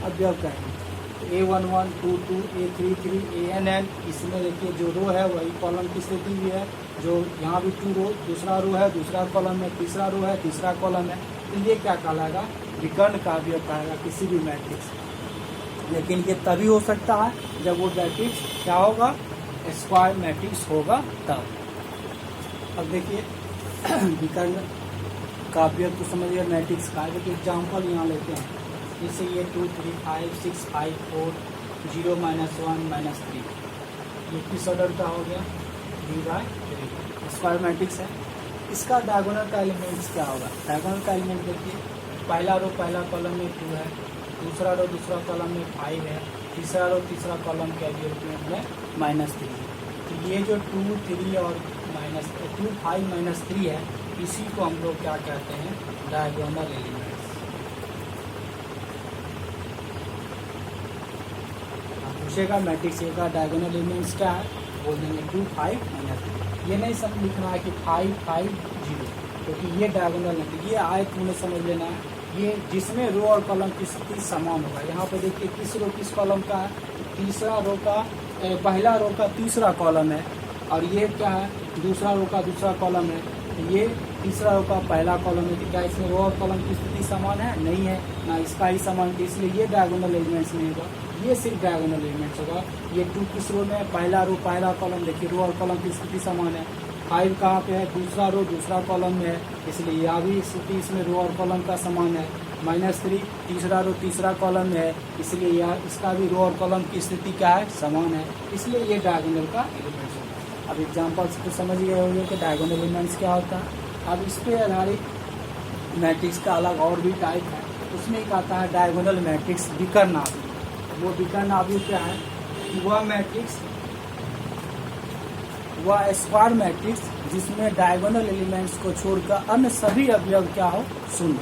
अवयव कहेंगे। A11, A22, A33, ANN, इसमें देखिए जो रो है वही कॉलम की स्थिति भी है, जो यहाँ भी 2 रो, दूसरा रो है, दूसरा कॉलम है, तीसरा रो है, तीसरा कॉलम है, तो ये क्या कहलाएगा, विकर्ण का अवयव कहलाएगा किसी भी मैट्रिक्स। लेकिन ये तभी हो सकता है जब वो मैट्रिक्स क्या होगा, स्क्वायर मैट्रिक्स होगा तब। अब देखिए विकर्ण का अवयव तो समझिए मैट्रिक्स का। देखिए एग्जाम्पल यहाँ लेते हैं, जैसे ये 2, 3, 5, 6, 5, 4, 0, -1, -3, ये किस ऑर्डर का हो गया, D/3 स्क्वायर मैट्रिक्स है। इसका डायगोनल का एलिमेंट्स क्या होगा, डायगोनल का एलिमेंट देखिए, पहला रो पहला कॉलम में 2 है, दूसरा रो दूसरा कॉलम में 5 है, तीसरा रो तीसरा कॉलम के एलिमेंट में -3 है। तो ये जो 2, 3 और -2, 5, -3 है, इसी को हम लोग क्या कहते हैं, डायगोनल एलिमेंट्स। पूछेगा मैट्रिक्स ए का डायगोनल एलिमेंट्स क्या है, बोल देंगे 2, 5, -3। ये नहीं सब लिखना है कि 5, 5, 0, क्योंकि ये डायगोनल है, तो ये आयत में समझ लेना है, ये जिसमें रो और कॉलम की स्थिति समान होगा। यहाँ पे देखिए किस रो किस कॉलम का है, तीसरा रो का पहला रो का तीसरा कॉलम है, और ये क्या है, दूसरा रो का दूसरा कॉलम है, तो ये तीसरा रो का पहला कॉलम है। तो क्या इसमें रो और कॉलम की स्थिति समान है, नहीं है, ना इसका ही समान है, इसलिए ये डायगोनल एलिमेंट्स नहीं होगा, ये सिर्फ डायगोनल एलिमेंट्स होगा। ये 2 किस रो में है, पहला रो पहला कॉलम, देखिए रो और कॉलम की स्थिति समान है। 5 कहाँ पे है, दूसरा रो दूसरा कॉलम में है, इसलिए यह भी स्थिति इसमें रो और कॉलम का समान है। -3 तीसरा रो तीसरा कॉलम में है, इसलिए यह इसका भी रो और कॉलम की स्थिति क्या है, समान है, इसलिए ये डायगोनल का एलिमेंट्स होगा। अब एग्जाम्पल से तो समझ गए होंगे कि डायगोनल एलिमेंट्स क्या होता है। अब इस पे आधारित मैट्रिक्स का अलग और भी टाइप है, उसमें एक आता है डायगोनल मैट्रिक्स विकर्ण आव्यूह। वो विकर्ण आव्यूह क्या है, वह मैट्रिक्स, वह स्क्वायर मैट्रिक्स जिसमें डायगोनल एलिमेंट्स को छोड़कर अन्य सभी अवयव क्या हो, शून्य।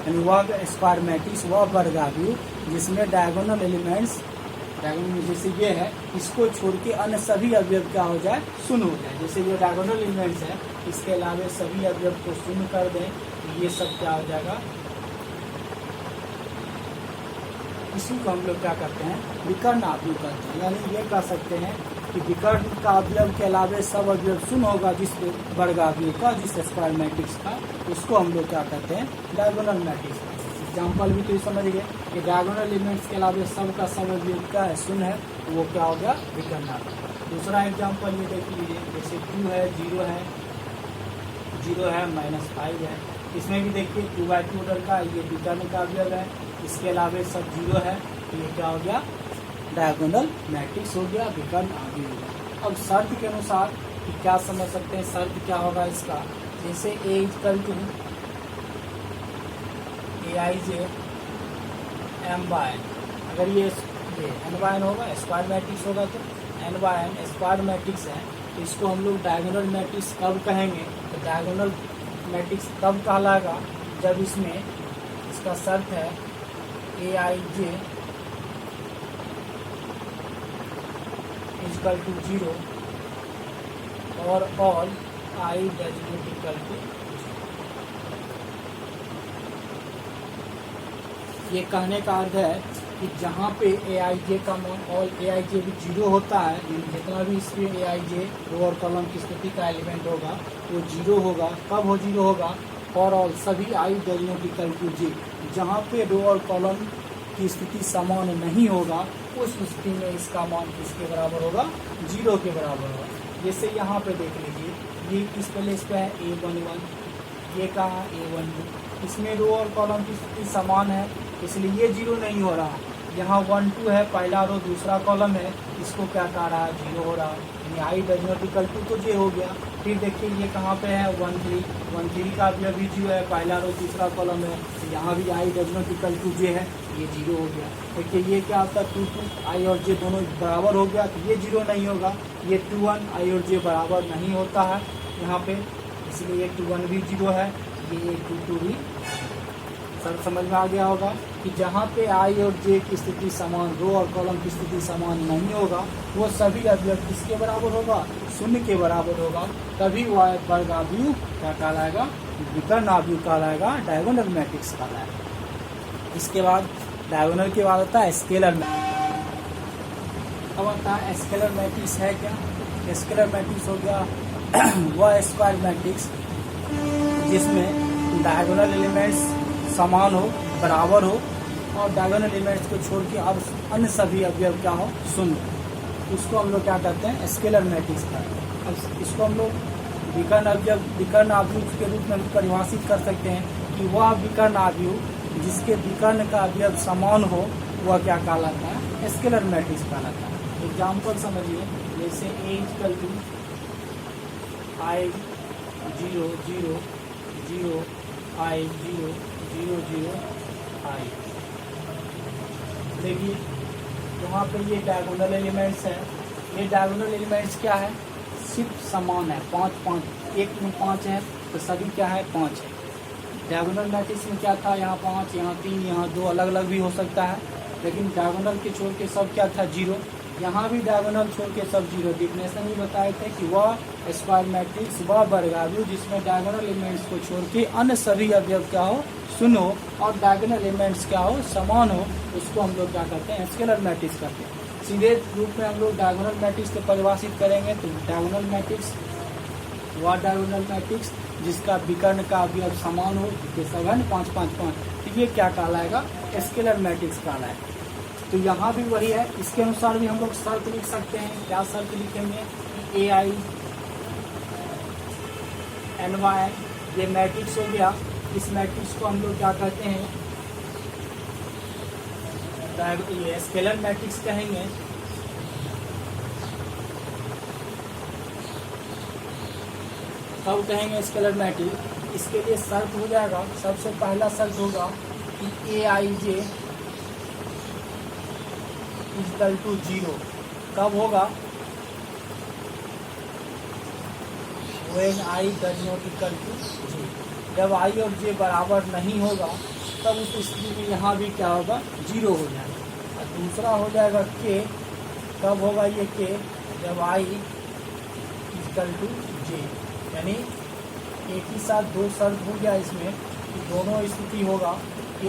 यानी वह स्क्वायर मैट्रिक्स, वह वर्ग आव्यूह जिसमें डायगोनल एलिमेंट्स, डायगोनल जैसे ये है, इसको छोड़ के अन्य सभी अवयव क्या हो जाए, शून्य हो जाए। जैसे ये डायगोनल एलिमेंट्स है, इसके अलावा सभी अवयव को शून्य कर दें, तो ये सब क्या हो जाएगा, इसी को हम लोग क्या करते हैं, विकर्ण आव्यूह करते हैं। यानी ये कह सकते हैं कि विकर्ण का अवयव के अलावा सब अवयव शून्य होगा जिस वर्ग आव्यूह का, जिस स्क्वायर मैट्रिक्स का, उसको हम लोग क्या करते हैं, डायगोनल मैट्रिक्स। एग्जाम्पल भी तो समझ गए कि डायगोनल एलिमेंट्स के अलावा सब का सब अवयव क्या है, शून्य है, तो वो क्या हो गया, विकर्ण आव्यूह। दूसरा एग्जाम्पल ये देख लीजिए, जैसे 2 है, 0 है, 0 है, -5 है, इसमें भी देखिए 2/2 ऑर्डर का, ये विकर्ण का अवयव है, इसके अलावा सब 0 है, तो ये क्या हो गया, डायगोनल मैट्रिक्स हो गया, विकर्ण आव्यूह हो गया। अब शर्त के अनुसार कि क्या समझ सकते हैं, शर्त क्या होगा इसका, जैसे A = Aij m/n, अगर ये n/n होगा, स्क्वायर मैट्रिक्स होगा, तो n/n स्क्वायर मैट्रिक्स है, तो इसको हम लोग डायगोनल मैट्रिक्स कब कहेंगे, तो डायगोनल मैट्रिक्स तब कहलाएगा जब इसमें इसका शर्त है Aij = 0 और ऑल I = 0। ये कहने का अर्थ है कि जहाँ पे Aij का मान ऑल Aij भी 0 होता है, जितना भी इसमें Aij रो और कॉलम की स्थिति का एलिमेंट होगा वो 0 होगा। कब हो 0 होगा, फॉर ऑल सभी I = j, जहाँ पे रो और कॉलम की स्थिति समान नहीं होगा, उस स्थिति में इसका मान किसके बराबर होगा, 0 के बराबर होगा। जैसे यहाँ पे देख लीजिए, ये किस प्लेस पे है, A11, ये कहाँ है, A12, इसमें रो और कॉलम की स्थिति समान है, इसलिए ये 0 नहीं हो रहा। यहाँ 1, 2 है, पहला रो दूसरा कॉलम है, इसको क्या कह रहा है, 0 हो रहा, यानी I = तो j हो गया। फिर देखिए ये कहाँ पे है, 1, 3 का भी अभी 0 है, पहला रो तीसरा कॉलम है, तो यहाँ भी I = j है, ये 0 हो गया। देखिए ये क्या होता है, 2, 2 I और j दोनों बराबर हो गया, तो ये 0 नहीं होगा। ये 2, 1 I और j बराबर नहीं होता है यहाँ पे, इसलिए ये 2, 1 भी 0 है, ये 2, 2 भी। सर समझ में आ गया होगा कि जहाँ पे I और j की स्थिति समान, रो और कॉलम की स्थिति समान नहीं होगा, वो सभी अवयव किसके बराबर होगा, 0 के बराबर होगा, तभी वह वर्ग आव्यूह क्या कहलाएगा, विकर्ण आव्यूह कहलाएगा, डायगोनल मैट्रिक्स कहलाएगा। इसके बाद डायगोनल के बाद होता है स्केलर मैट्रिक्स। अब आता है स्केलर मैट्रिक्स है क्या? स्केलर मैट्रिक्स हो गया वह स्क्वायर मैट्रिक्स जिसमें डायगोनल एलिमेंट्स समान हो, बराबर हो, और डायगोनल एलिमेंट्स को छोड़ के अब अन्य सभी अवयव क्या हो, शून्य। उसको हम लोग क्या कहते हैं? स्केलर मैट्रिक्स का। अब इसको हम लोग विकर्ण अवयव के रूप में परिभाषित कर सकते हैं कि वह विकर्ण अवयव जिसके विकर्ण का अवयव समान हो वह क्या कहलाता है? स्केलर मैट्रिक्स कहलाता है। एग्जाम्पल समझिए, जैसे A equal to I 0 0 0 I 0 0 0 I। देखिए यहाँ पे ये डायगोनल एलिमेंट्स है। ये डायगोनल एलिमेंट्स क्या है? सिर्फ समान है, 5 5, एक में 5 है तो सभी क्या है? 5 है। डायगोनल मैट्रिक्स में क्या था? यहाँ 5, यहाँ 3, यहाँ 2, अलग अलग भी हो सकता है, लेकिन डायगोनल के छोड़ के सब क्या था? 0। यहाँ भी डायगोनल छोड़ के सब 0। डिफिनेशन भी बताए थे कि वह स्क्वायर मैट्रिक्स वह वर्गावयव जिसमें डायगोनल एलिमेंट्स को छोड़ के अन्य सभी अवयव क्या हो? शून्य हो, और डायगोनल एलिमेंट्स क्या हो? समान हो। उसको हम लोग क्या करते हैं? स्केलर मैट्रिक्स करते हैं। सीधे रूप में हम लोग डायगोनल मैट्रिक्स को परिभाषित करेंगे तो डायगोनल मैट्रिक्स वह डायगोनल मैट्रिक्स जिसका विकर्ण का अवयव समान हो, जिसके सघन 5 5 5, तो ये क्या कहलाएगा? स्केलर मैट्रिक्स कहलाएगा। तो यहाँ भी वही है। इसके अनुसार भी हम लोग शर्त लिख सकते हैं। क्या शर्त लिखेंगे? AI NY ये मैट्रिक्स हो गया। इस मैट्रिक्स को हम लोग क्या कहते हैं? ये स्केलर मैट्रिक्स कहेंगे। कब कहेंगे स्केलर मैट्रिक्स? इसके लिए शर्त हो जाएगा, सबसे पहला शर्त होगा कि AIJ इक्वल टू 0। कब होगा? when I does not equal to J। जब I और J बराबर नहीं होगा तब उस स्थिति में यहाँ भी क्या होगा? 0 हो जाएगा। और दूसरा हो जाएगा K। कब होगा ये K? जब I इक्वल टू J। यानी एक ही साथ दो शर्त हो गया इसमें कि दोनों स्थिति होगा कि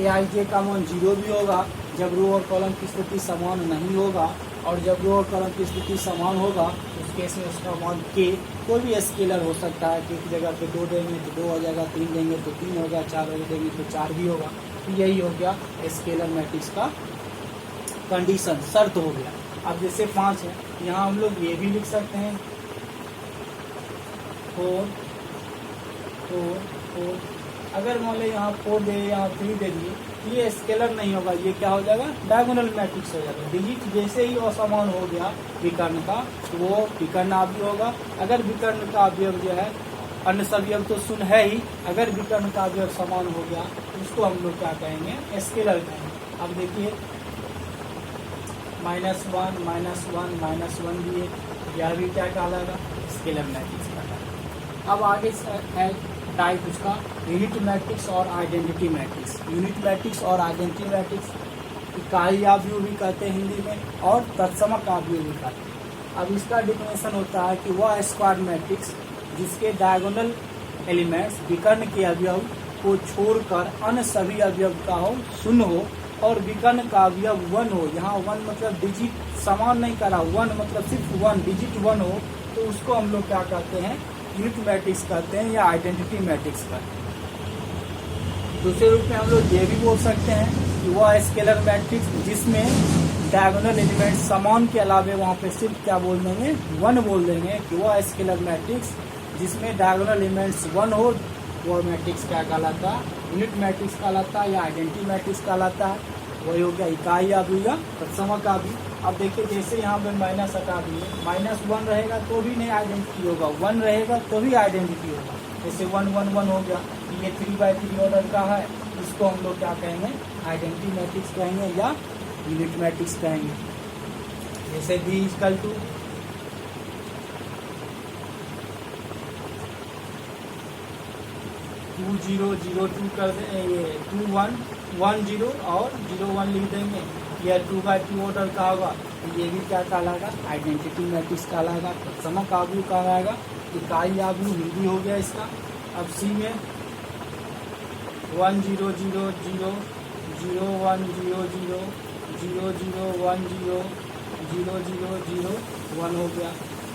AIJ का मान 0 भी होगा जब रो और कॉलम की स्थिति समान नहीं होगा, और जब रो और कॉलम की स्थिति समान होगा उस केस में उसका मान K कोई भी स्केलर हो सकता है। कि एक जगह पे 2 देंगे तो 2 हो जाएगा, 3 देंगे तो 3 होगा, 4 देंगे तो 4 भी होगा। तो यही हो गया स्केलर मैट्रिक्स का कंडीशन, शर्त हो गया। अब जैसे 5 है, यहाँ हम लोग ये भी लिख सकते हैं 4 4 4। अगर मान लो यहाँ 4 दे, यहाँ 3 दे दिए, ये स्केलर नहीं होगा, ये क्या हो जाएगा? डायगोनल मैट्रिक्स हो जाएगा। डिजिट जैसे ही असमान हो गया विकर्ण का तो वो विकर्ण अवयव होगा। अगर विकर्ण का अवयव जो है, अन्य सभी अवयव तो शून्य है ही, अगर विकर्ण का अवयव समान हो गया तो उसको हम लोग क्या कहेंगे? स्केलर कहेंगे। अब देखिए -1 -1 -1 भी है, यह भी क्या कहलाएगा? स्केलर मैट्रिक्स कहलाएगा। अब आगे है टाइप उसका यूनिट मैट्रिक्स और आइडेंटिटी मैट्रिक्स। यूनिट मैट्रिक्स और आइडेंटिटी मैट्रिक्स इकाई अवयव भी कहते हैं हिंदी में, और तत्समक अवयव भी कहते हैं। अब इसका डिफिनेशन होता है कि वह स्क्वायर मैट्रिक्स जिसके डायगोनल एलिमेंट्स विकर्ण के अवयव को छोड़कर अन्य सभी अवयव का हो, शून्य हो, और विकर्ण का अवयव 1 हो। यहाँ 1 मतलब डिजिट समान नहीं करा, 1 मतलब सिर्फ 1 डिजिट 1 हो, तो उसको हम लोग क्या कहते हैं? यूनिट मैट्रिक्स कहते हैं या आइडेंटिटी मैट्रिक्स कहते हैं। दूसरे रूप में हम लोग ये भी बोल सकते हैं कि वह स्केलर मैट्रिक्स जिसमें डायगोनल एलिमेंट समान के अलावे वहाँ पे सिर्फ क्या बोल देंगे? 1 बोल देंगे कि वह स्केलर मैट्रिक्स जिसमें डायगोनल एलिमेंट्स 1 हो, वह मैट्रिक्स क्या कहलाता है? यूनिट मैट्रिक्स कहलाता है या आइडेंटिटी मैट्रिक्स कहलाता है। वही हो गया इकाई अवयव या तत्समक अवयव। अब देखिए जैसे यहाँ पे माइनस हटा दिए, -1 रहेगा तो भी नहीं आइडेंटिटी होगा, 1 रहेगा तो भी आइडेंटिटी होगा। जैसे 1 1 1 हो गया, ये 3/3 ऑर्डर का है, इसको हम लोग क्या कहेंगे? आइडेंटिटी मैट्रिक्स कहेंगे या यूनिट मैट्रिक्स कहेंगे। जैसे B इक्वल टू 2 0 0 2 कर दें, ये 2 1 1 0 और 0 1 लिख देंगे। यह 2/2 ऑर्डर का होगा, तो ये भी क्या कहलाएगा? आइडेंटिटी मैट्रिक्स कहलाएगा। तत्समक अवयव कहलाएगा। इकाई अवयव हिंदी हो गया इसका। अब C में 1 0 0 0 0 1 0 0 0 0 1 0 0 0 0 1 हो गया।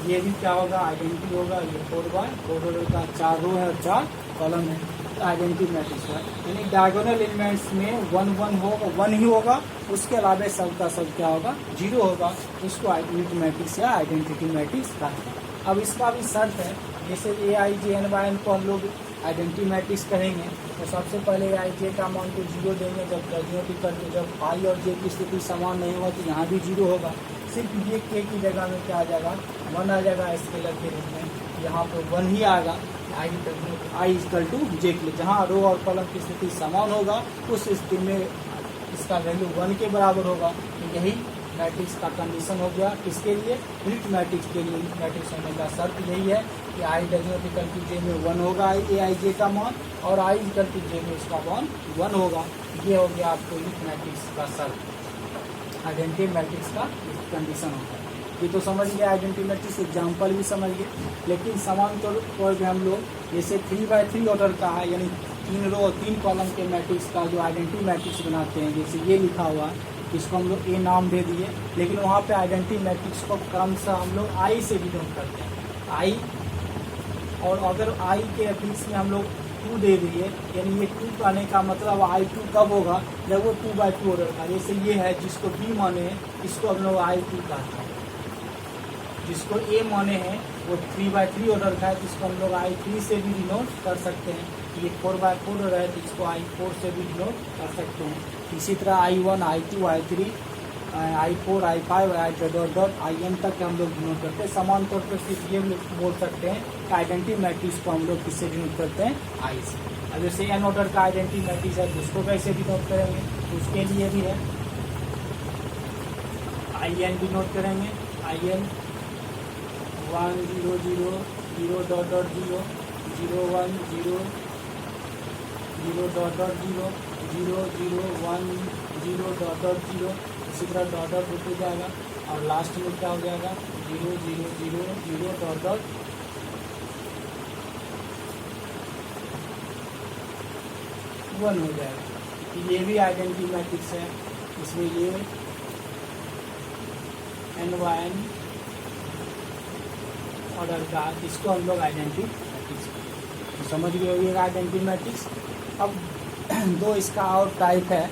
ये भी क्या होगा, आइडेंटिटी होगा। ये 4 ऑर्डर का 4 रो है और 4 कॉलम है, आइडेंटिटी मैट्रिक्स है। यानी डायगोनल एलिमेंट्स में 1 1 होगा, 1 ही होगा, उसके अलावा सब का सब क्या होगा, 0 होगा। इसको आइडेंटिटी मैट्रिक्स या आइडेंटिटी मैट्रिक्स कहते हैं। अब इसका भी शर्त है, जैसे AIJNYN को हम लोग आइडेंटिटी मैट्रिक्स कहेंगे तो सबसे पहले AIJ का मान को 0 देंगे, जब डेरिवेटिव करके जब I और J की स्थिति समान नहीं होगा तो यहाँ भी 0 होगा। सिर्फ ये K की जगह में क्या आ जाएगा, 1 आ जाएगा स्केलर के रूप में, यहाँ पे 1 ही आएगा। I इक्वल टू J के लिए जहाँ रो और कॉलम की स्थिति समान होगा उस स्थिति में इसका वैल्यू 1 के बराबर होगा। तो यही मैट्रिक्स का कंडीशन हो गया। किसके लिए, यूनिट मैट्रिक्स के लिए। यूनिट मैट्रिक्स होने का शर्त यही है कि I इक्वल टू J में 1 होगा AIJ का मान, और I इक्वल टू J में इसका मान 1 होगा। ये हो गया आपको यूनिट मैट्रिक्स का शर्त, आइडेंटिटी मैट्रिक्स का कंडीशन होता है। ये तो समझ गए आइडेंटिटी मैट्रिक्स, एग्जाम्पल भी समझ गए। लेकिन समान तौर पर हम लोग जैसे 3x3 ऑर्डर का है, यानी 3 रो और 3 कॉलम के मैट्रिक्स का जो आइडेंटिटी मैट्रिक्स बनाते हैं, जैसे ये लिखा हुआ है, इसको हम लोग A नाम दे दिए, लेकिन वहाँ पे आइडेंटिटी मैट्रिक्स को क्रमशः हम लोग I से डिनोट करते हैं। I, और अगर I के अफिक्स में हम लोग 2 दे दिए, यानी ये 2 कहने का मतलब I2 कब होगा, जब वो 2x2 ऑर्डर का। जैसे ये है जिसको B माने हैं, इसको हम लोग I2 कहते हैं। जिसको A माने हैं वो 3x3 ऑर्डर का है, जिसको हम लोग I3 से भी डिनोट कर सकते हैं। ये 4x4 ऑर्डर है, जिसको I4 से भी डिनोट कर सकते हैं। इसी तरह I1 I2 I3 I4 I5 IN तक हम लोग डिनोट करते हैं। समान तौर पर सिर्फ ये बोल सकते हैं कि आइडेंटिटी मैट्रिक्स को हम लोग किससे डिनोट करते हैं, I से। अब जैसे N ऑर्डर का आइडेंटिटी मैट्रिक्स है, उसको कैसे डिनोट करेंगे, उसके लिए भी है IN डिनोट करेंगे। IN 1 0 0 0 dot dot 0 0 1 0 0 dot dot 0 0 0 1 0 dot dot 0, इसी तरह डॉट डॉट होते जाएगा और लास्ट में क्या हो जाएगा 0 0 0 0 डॉट डॉट 1 हो जाएगा। ये भी आइडेंटिटी मैट्रिक्स है, इसमें ये NYN ऑर्डर का, इसको हम लोग आइडेंटिटी मैट्रिक्स समझ गए होंगे आइडेंटिटी मैट्रिक्स। अब दो इसका और टाइप है,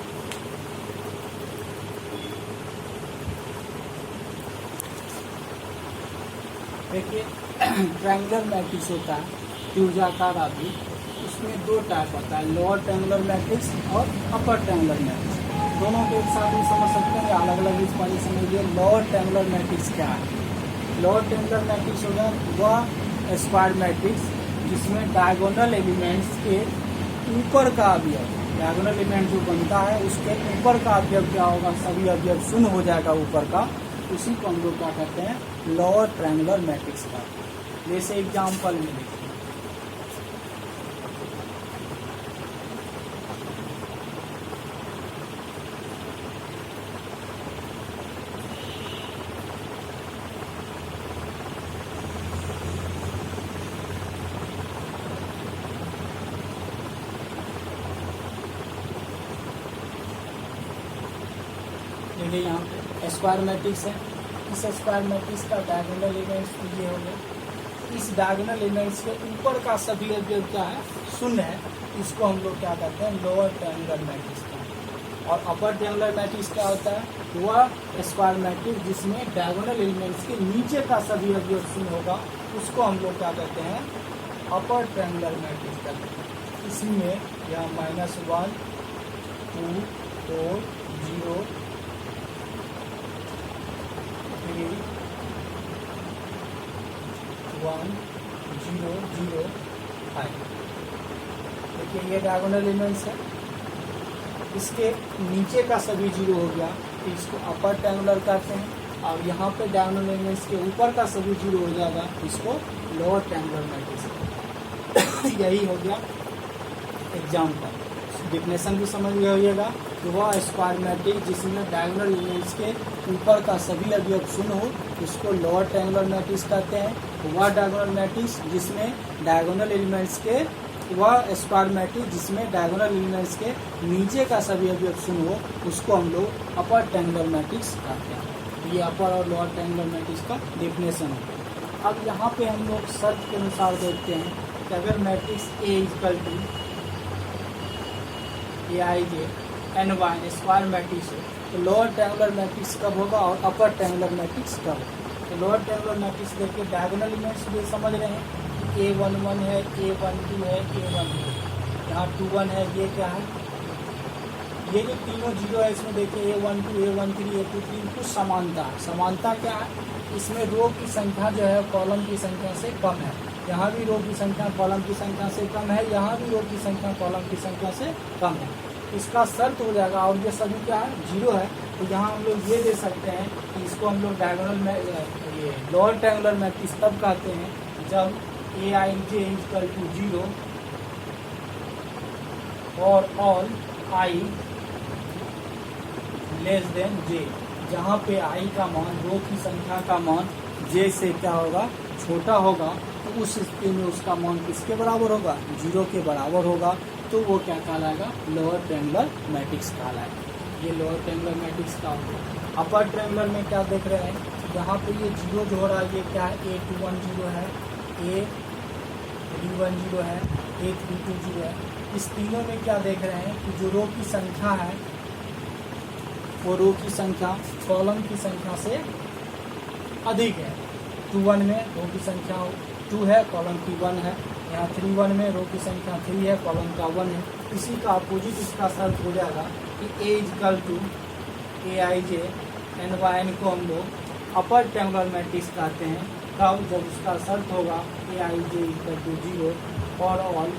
देखिए ट्रायंगुलर मैट्रिक्स होता है, त्रिभुजाकार आदि, उसमें 2 टाइप होता है, लोअर ट्रायंगुलर मैट्रिक्स और अपर ट्रायंगुलर मैट्रिक्स। दोनों को एक साथ भी समझ सकते हैं, अलग अलग इस पानी समझिए। लोअर ट्रायंगुलर मैट्रिक्स क्या है, लोअर ट्रायंगुलर मैट्रिक्स होगा वह स्क्वायर मैट्रिक्स जिसमें डायगोनल एलिमेंट्स के ऊपर का अवयव, डायगोनल एलिमेंट जो बनता है उसके ऊपर का अवयव क्या होगा, सभी अवयव शून्य हो जाएगा ऊपर का, उसी को हम लोग क्या कहते हैं, लोअर ट्रायंगुलर मैट्रिक्स का। जैसे एग्जाम्पल में देखिए, यहाँ पे स्क्वायर मैट्रिक्स है। इस स्क्वायर मैट्रिक्स का डायगोनल एलिमेंट्स ये हो गया। इस डायगोनल एलिमेंट्स के ऊपर का सभी अवयव क्या है, शून्य है, इसको हम लोग क्या कहते हैं, लोअर ट्रायंगुलर मैट्रिक्स का। और अपर ट्रायंगुलर मैट्रिक्स क्या होता है, वह स्क्वायर मैट्रिक्स जिसमें डायगोनल एलिमेंट्स के नीचे का सभी अवयव शून्य होगा, उसको हम लोग क्या कहते हैं, अपर ट्रायंगुलर मैट्रिक्स कहते हैं। इसमें यहाँ -1 2 4 0 3 1 0 0 5। देखिए ये डायगोनल एलिमेंट्स है, इसके नीचे का सभी 0 हो गया तो इसको अपर ट्रायंगुलर कहते हैं, और यहाँ पे डायगोनल एलिमेंट्स के ऊपर का सभी 0 हो जाएगा, इसको लोअर ट्रायंगुलर मैट्रिक्स। यही हो गया एग्जाम्पल। डिफिनेशन भी समझ गए होइएगा कि वह स्क्वायर मैट्रिक्स जिसमें डायगोनल एलिमेंट्स के ऊपर का सभी अवयव शून्य हो, इसको लोअर ट्रायंगुलर मैट्रिक्स कहते हैं। वह डायगोनल मैट्रिक्स जिसमें डायगोनल एलिमेंट्स के वह स्क्वायर मैट्रिक्स जिसमें डायगोनल एलिमेंट्स के नीचे का सभी अवयव शून्य हो उसको हम लोग अपर ट्रायंगुलर मैट्रिक्स कहते हैं। ये अपर और लोअर ट्रायंगुलर मैट्रिक्स का डेफिनेशन है। अब यहाँ पे हम लोग शर्त के अनुसार देखते हैं कि अगर matrix A equal to A I J N by square matrix हो तो लोअर ट्रायंगुलर मैट्रिक्स कब होगा और अपर ट्रायंगुलर मैट्रिक्स कब होगा। तो लोअर ट्रायंगुलर मैट्रिक्स देखिए डायगोनल एलिमेंट्स भी समझ रहे हैं, A11 है, A12 है, A12 यहाँ 21 है, ये क्या है, ये जो तीनों जीरो है इसमें देखिए A12, A13, A23 कुछ समानता है। समानता क्या है, इसमें रो की संख्या जो है कॉलम की संख्या से कम है, यहाँ भी रो की संख्या कॉलम की संख्या से कम है, यहाँ भी रो की संख्या कॉलम की संख्या से कम है। इसका शर्त हो जाएगा और ये सभी क्या है जीरो है। तो यहाँ हम लोग ये दे सकते हैं कि इसको हम लोग डायगोनल में ये लोअर ट्रायंगुलर मैट्रिक्स तब कहते हैं जब ए I J equal to zero और ऑल आई लेस देन जे, जहाँ पे आई का मान रो की संख्या का मान जे से क्या होगा छोटा होगा तो उस स्थिति में उसका मान किसके बराबर होगा, जीरो के बराबर होगा। तो वो क्या कहलाएगा, लोअर ट्रायंगुलर मैट्रिक्स कहलाएगा। ये लोअर ट्रायंगुलर मैट्रिक्स का होगा। अपर ट्रायंगुलर में क्या देख रहे हैं, यहाँ पे ये जीरो जो हो रहा है ये क्या है, A21 है, A31 है, A32 है। इस तीनों में क्या देख रहे हैं कि जो रो की संख्या है वो रो की संख्या कॉलम की संख्या से अधिक है। 21 में रो की संख्या 2 है, कॉलम की 1 है। यहाँ 31 में रो की संख्या 3 है, कॉलम का 1 है। इसी का अपोजिट इसका शर्त हो जाएगा कि A equal to A I J N by N को हम लोग अपर ट्रायंगुलर मैट्रिक्स कहते हैं। तब जब उसका शर्त होगा ए I J equal to zero और ऑल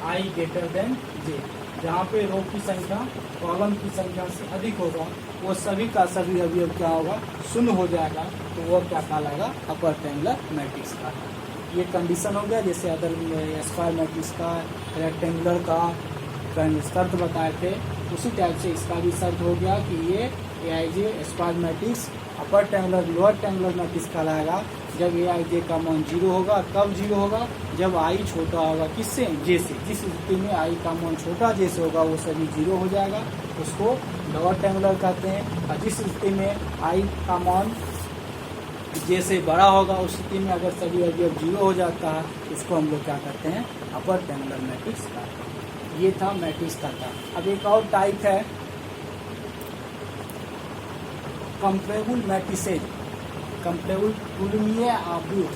आई ग्रेटर देन जे, जहाँ पे रो की संख्या कॉलम की संख्या से अधिक होगा वो सभी का सभी अवयव क्या होगा शून्य हो जाएगा। तो वो क्या कहलाएगा, अपर ट्रायंगुलर मैट्रिक्स का। ये कंडीशन हो गया जैसे अदर स्क्वायर मैट्रिक्स का रेक्टेंगुलर का शर्त बताए थे, उसी टाइप से इसका भी शर्त हो गया कि ये A I J square matrix upper triangular lower triangular matrix कहलाएगा जब ए आई जे का मान जीरो होगा। कब जीरो होगा, जब आई छोटा होगा किससे, जे से। जिस स्थिति में आई का मान छोटा जे से होगा वो सभी जीरो हो जाएगा, उसको लोअर ट्रायंगुलर कहते हैं। और जिस स्थिति में आई का मान जे से बड़ा होगा उस स्थिति में अगर सभी अवयव जीरो हो जाता है उसको हम लोग क्या कहते हैं, अपर ट्रायंगुलर मैट्रिक्स कहते हैं। ये था मैट्रिक्स का टाइप। अब एक और टाइप है कंपेरेबल मैट्रिसेज, कंपेरेबल तुलनीय आव्यूह।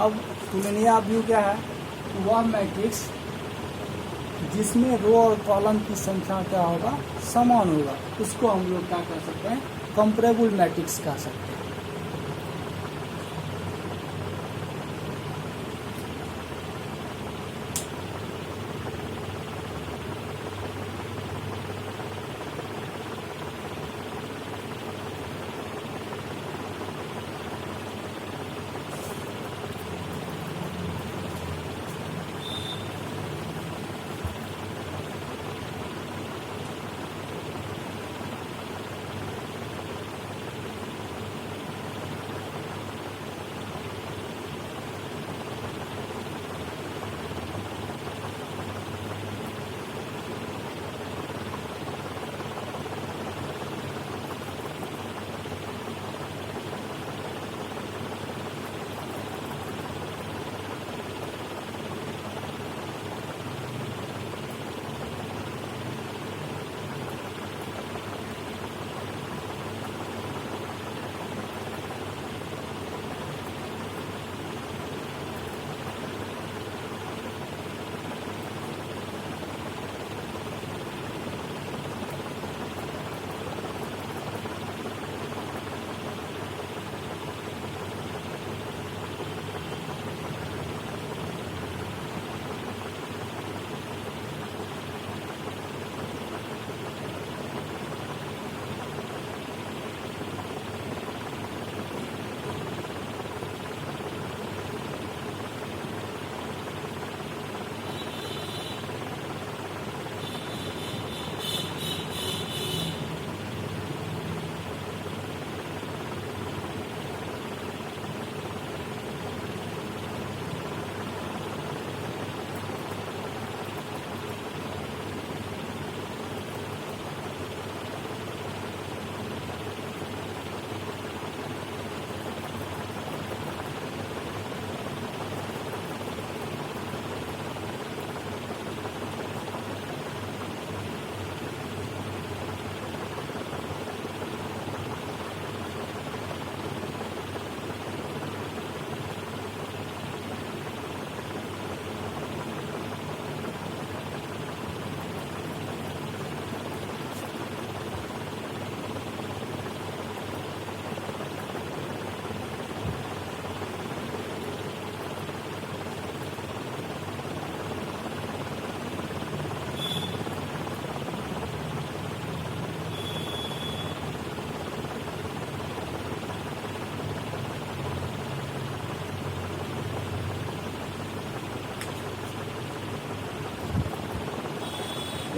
अब तुलनीय आव्यूह क्या है, वह मैट्रिक्स जिसमें रो और कॉलम की संख्या क्या होगा समान होगा, उसको हम लोग क्या कह सकते हैं, कंपेरेबल मैट्रिक्स कह सकते हैं।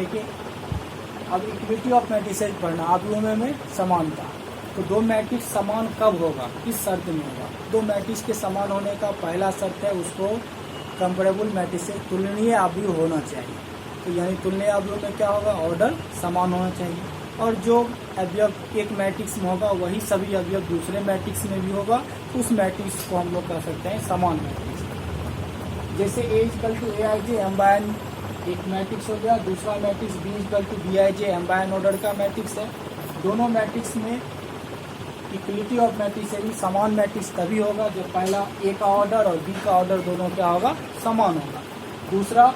ठीक है। अब इक्विटी ऑफ मैट्रिसेज पढ़ना, अब में समानता। तो दो मैट्रिक्स समान कब होगा, किस शर्त में होगा? दो मैट्रिक्स के समान होने का पहला शर्त है उसको कंपेरेबल मैट्रिसेज तुलनीय अवयव होना चाहिए। तो यानी तुलनीय अवयव में क्या होगा, ऑर्डर समान होना चाहिए, और जो अवयव एक मैट्रिक्स में होगा वही सभी अवयव दूसरे मैट्रिक्स में भी होगा, उस मैट्रिक्स को हम लोग कह सकते हैं समान मैट्रिक्स। जैसे A equal to A I J M by N एक मैट्रिक्स हो गया, दूसरा matrix B equal to B I J M by N order का मैट्रिक्स है। दोनों मैट्रिक्स में इक्वलिटी ऑफ मैट्रिक्स यानी समान मैट्रिक्स तभी होगा जब पहला ए का ऑर्डर और बी का ऑर्डर दोनों क्या होगा, समान होगा। दूसरा,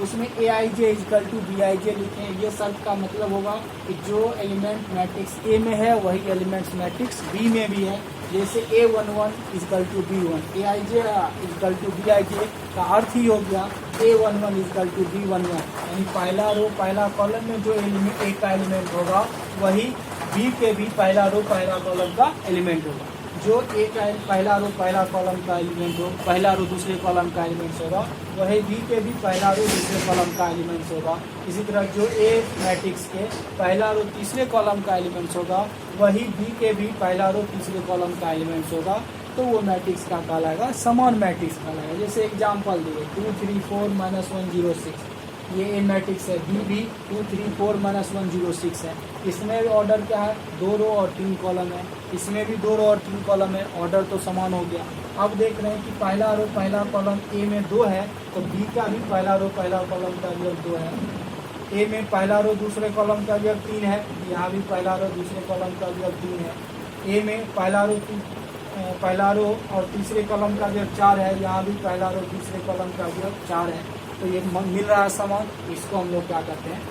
उसमें ए I J equal to B I जे लिखें, ये शर्त का मतलब होगा कि जो एलिमेंट मैट्रिक्स ए में है वही एलिमेंट्स मैट्रिक्स बी में भी है। जैसे A11 equal to B1, A I J equal to B I J का अर्थ ही हो गया A11 इक्वल टू B11, यानी पहला रो पहला कॉलम में जो एलिमेंट ए का एलिमेंट होगा वही बी के भी पहला रो पहला कॉलम का एलिमेंट होगा। जो ए का पहला रो पहला कॉलम का एलिमेंट हो, पहला रो दूसरे कॉलम का एलिमेंट्स होगा, वही बी के भी पहला रो दूसरे कॉलम का एलिमेंट्स होगा। इसी तरह जो ए मैट्रिक्स के पहला रो तीसरे कॉलम का एलिमेंट्स होगा, वही बी के भी पहला रो तीसरे कॉलम का एलिमेंट्स होगा, तो वो मैट्रिक्स का कहलाएगा समान मैट्रिक्स कहलाएगा। जैसे एग्जाम्पल दिए 2 3 4 -1 0 6, ये ए मैट्रिक्स है, बी भी 2 3 4 -1 0 6 है। इसमें ऑर्डर क्या है, 2 रो और 3 कॉलम है, इसमें भी 2 रो और 3 कॉलम है, ऑर्डर तो समान हो गया। अब देख रहे हैं कि पहला रो पहला कॉलम ए में 2 है, तो बी का भी पहला रो पहला कॉलम का अवयव 2 है। ए में पहला रो दूसरे कॉलम का अवयव 3 है, यहाँ भी पहला रो दूसरे कॉलम का अवयव 3 है। ए में पहला रो और तीसरे कॉलम का अवयव 4 है, यहाँ भी पहला रो तीसरे कॉलम का अवयव 4 है। तो ये मिल रहा है समान, इसको हम लोग क्या कहते हैं